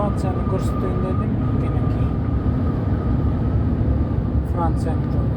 Францияны көрсөтөйүн дедим. Кенеки Франциянын жолу.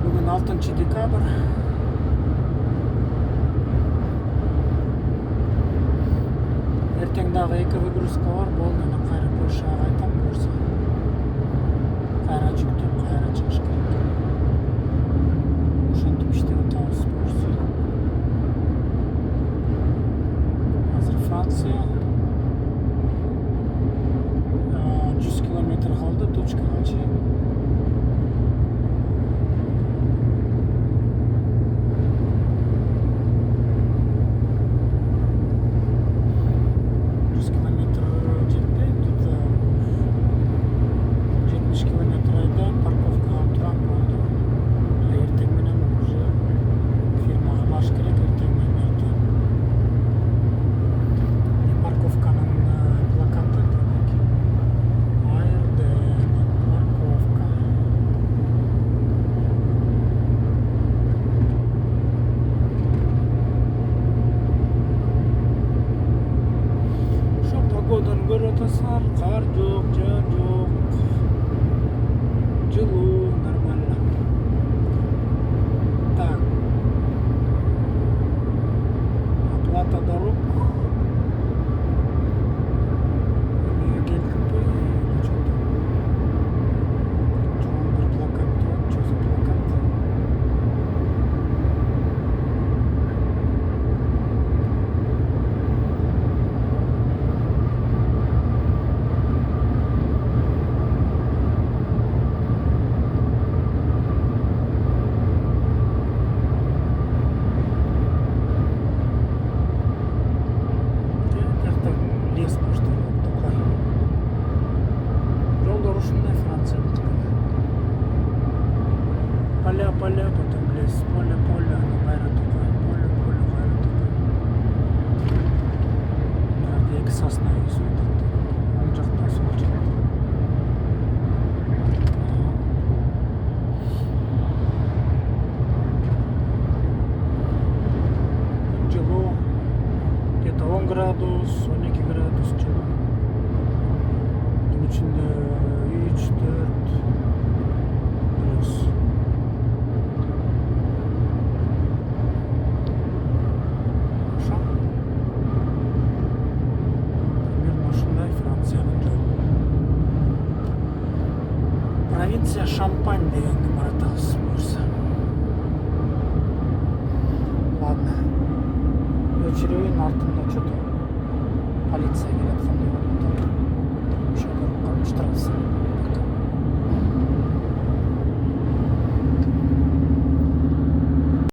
Бүгін 6 декабрь. Ертең дагы 2 выгрузка бар. Болды, мен кайра Польшага кайтам болсо. Кайра жүктөп, кайра чыгыш керек. Ошентип иштеп атабыз болсо. Азыр Франция 100 километр калды точкага чейин. Погоданы көрүп атасыңар, кар жок, жаан жок. Жылуу, нормально. Так. Оплата дорог. Эмнеге келдикпи? Что-то. Чоң бир плакат турат, что за плакат? Лес башталып Токай. Жолдор ушундай Францияныкы. Поля, потом лес, поле, кайра Токай, поле, кайра Токай. Мына эки сосна өсүп атат. Оң жакта, сол жакта. Жылуу. Где-то 10 градус, 12 градус жылуу. Түн ичинде 3-4 плюс. Ошо. Примерно ушундай Франциянын жолу. Провинция Шампань дегенге баратабыз буюрса. Ладно. Өчүрөйүн, артында что-то полиция келаткандай болуп атат.